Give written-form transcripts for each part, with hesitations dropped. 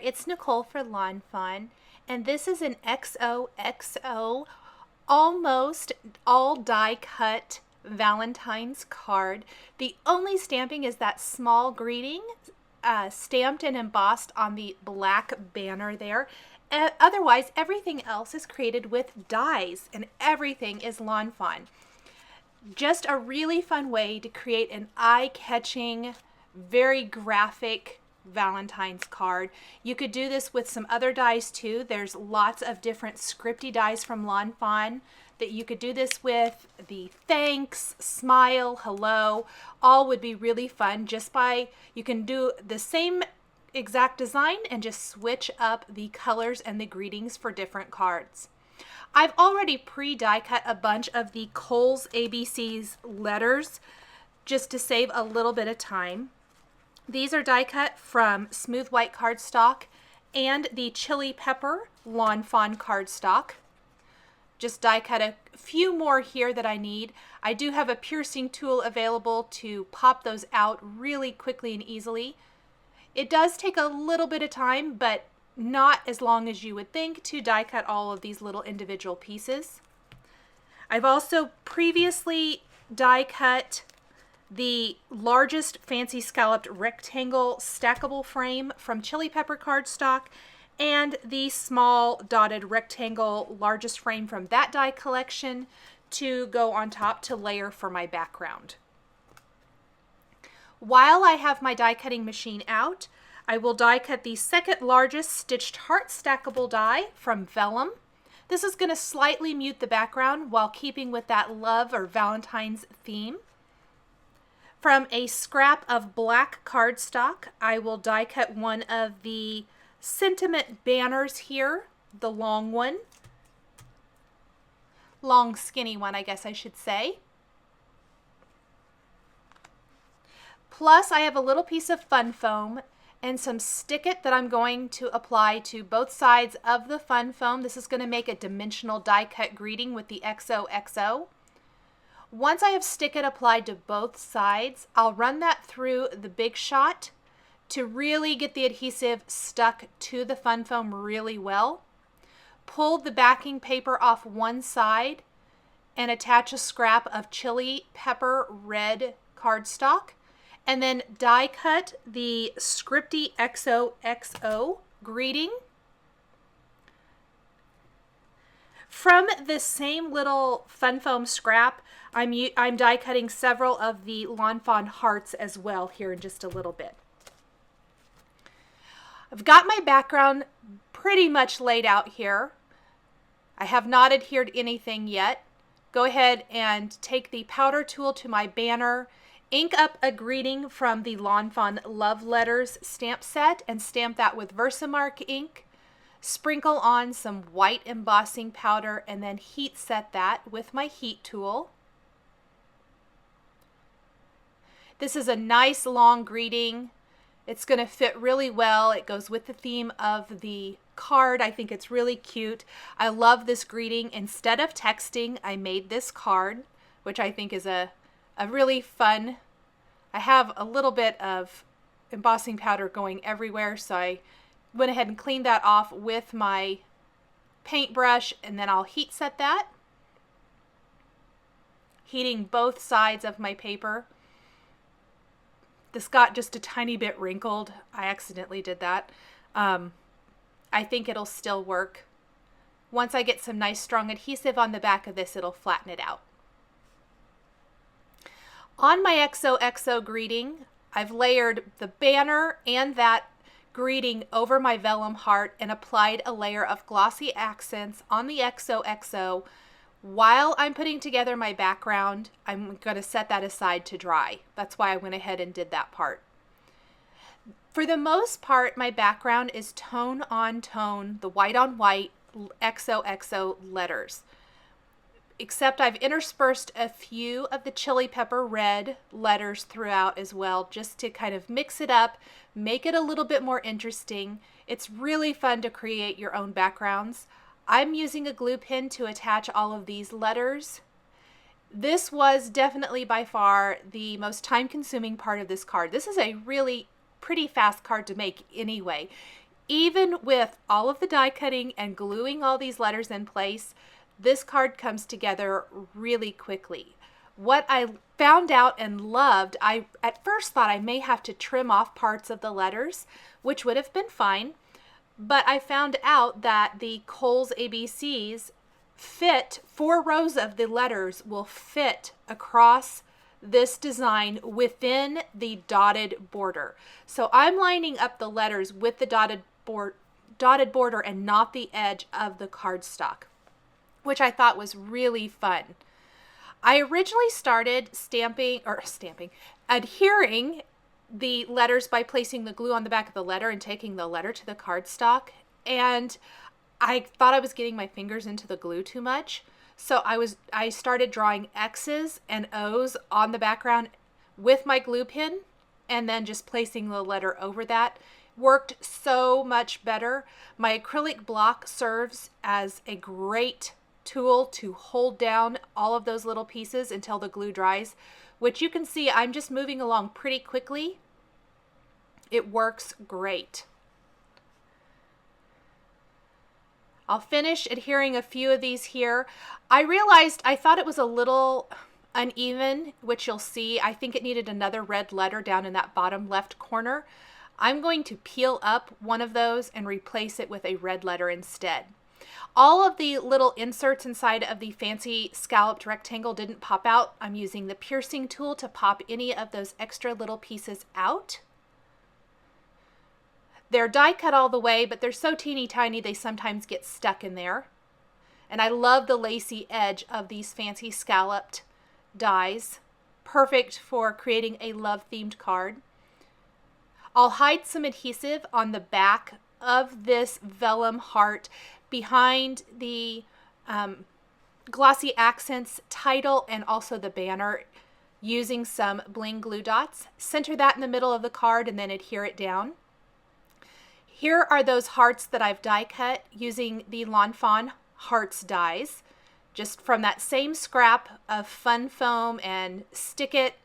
It's Nicole for Lawn Fawn, and this is an XOXO almost all die cut Valentine's card. The only stamping is that small greeting stamped and embossed on the black banner there. Otherwise, everything else is created with dies, and everything is Lawn Fawn. Just a really fun way to create an eye-catching, very graphic Valentine's card. You could do this with some other dies too. There's lots of different scripty dies from Lawn Fawn that you could do this with. The thanks, smile, hello, all would be really fun. You can do the same exact design and just switch up the colors and the greetings for different cards. I've already pre-die cut a bunch of the Kohl's ABC's letters just to save a little bit of time. These are die cut from smooth white cardstock and the chili pepper Lawn Fawn cardstock. Just die cut a few more here that I need. I do have a piercing tool available to pop those out really quickly and easily. It does take a little bit of time, but not as long as you would think to die cut all of these little individual pieces. I've also previously die cut the largest fancy scalloped rectangle stackable frame from chili pepper cardstock and the small dotted rectangle largest frame from that die collection to go on top to layer for my background. While I have my die cutting machine out, I will die cut the second largest stitched heart stackable die from Vellum. This is going to slightly mute the background while keeping with that love or Valentine's theme. From a scrap of black cardstock, I will die cut one of the sentiment banners here, the long one. Long skinny one, I guess I should say. Plus, I have a little piece of fun foam and some stick-it that I'm going to apply to both sides of the fun foam. This is going to make a dimensional die cut greeting with the XOXO. Once I have stick-it applied to both sides, I'll run that through the Big Shot to really get the adhesive stuck to the fun foam really well. Pull the backing paper off one side and attach a scrap of chili pepper red cardstock. And then die cut the scripty XOXO greeting. From this same little fun foam scrap, I'm die cutting several of the Lawn Fawn hearts as well here in just a little bit. I've got my background pretty much laid out here. I have not adhered anything yet. Go ahead and take the powder tool to my banner, ink up a greeting from the Lawn Fawn Love Letters stamp set and stamp that with Versamark ink. Sprinkle on some white embossing powder and then heat set that with my heat tool. This is a nice long greeting. It's going to fit really well. It goes with the theme of the card. I think it's really cute. I love this greeting. Instead of texting, I made this card, which I think is a really fun. I have a little bit of embossing powder going everywhere, so I went ahead and cleaned that off with my paintbrush, and then I'll heat set that. Heating both sides of my paper. This got just a tiny bit wrinkled. I accidentally did that. I think it'll still work. Once I get some nice strong adhesive on the back of this, it'll flatten it out. On my XOXO greeting, I've layered the banner and that greeting over my vellum heart and applied a layer of glossy accents on the XOXO. While I'm putting together my background, I'm going to set that aside to dry. That's why I went ahead and did that part. For the most part, my background is tone on tone, the white on white XOXO letters. Except I've interspersed a few of the chili pepper red letters throughout as well, just to kind of mix it up, make it a little bit more interesting. It's really fun to create your own backgrounds. I'm using a glue pin to attach all of these letters. This was definitely by far the most time-consuming part of this card. This is a really pretty fast card to make anyway. Even with all of the die cutting and gluing all these letters in place, this card comes together really quickly. What I found out and loved, I at first thought I may have to trim off parts of the letters, which would have been fine, but I found out that the Kohl's ABCs fit, 4 rows of the letters will fit across this design within the dotted border. So I'm lining up the letters with the dotted border and not the edge of the cardstock, which I thought was really fun. I originally started adhering the letters by placing the glue on the back of the letter and taking the letter to the cardstock, and I thought I was getting my fingers into the glue too much. So I started drawing X's and O's on the background with my glue pen and then just placing the letter over that. Worked so much better. My acrylic block serves as a great tool to hold down all of those little pieces until the glue dries, which you can see I'm just moving along pretty quickly. It works great. I'll finish adhering a few of these here. I realized I thought it was a little uneven, which you'll see. I think it needed another red letter down in that bottom left corner. I'm going to peel up one of those and replace it with a red letter instead. All of the little inserts inside of the fancy scalloped rectangle didn't pop out. I'm using the piercing tool to pop any of those extra little pieces out. They're die cut all the way, but they're so teeny tiny they sometimes get stuck in there. And I love the lacy edge of these fancy scalloped dies. Perfect for creating a love themed card. I'll hide some adhesive on the back of this vellum heart behind the glossy accents title and also the banner using some bling glue dots. Center that in the middle of the card and then adhere it down. Here are those hearts that I've die cut using the lawnfawn hearts dies, just from that same scrap of fun foam, and stick it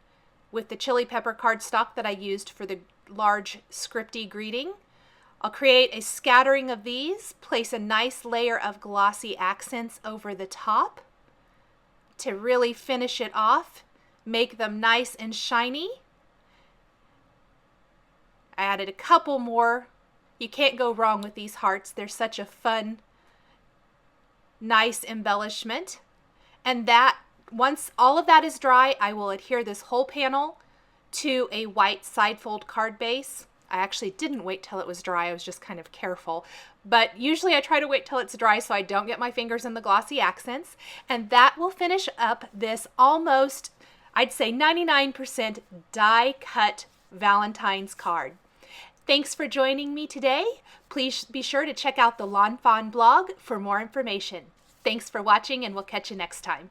with the chili pepper cardstock that I used for the large scripty greeting. I'll create a scattering of these, place a nice layer of glossy accents over the top to really finish it off, make them nice and shiny. I added a couple more. You can't go wrong with these hearts. They're such a fun, nice embellishment. And that, once all of that is dry, I will adhere this whole panel to a white side fold card base. I actually didn't wait till it was dry. I was just kind of careful. But usually I try to wait till it's dry so I don't get my fingers in the glossy accents. And that will finish up this almost, I'd say 99% die cut Valentine's card. Thanks for joining me today. Please be sure to check out the Lawn Fawn blog for more information. Thanks for watching, and we'll catch you next time.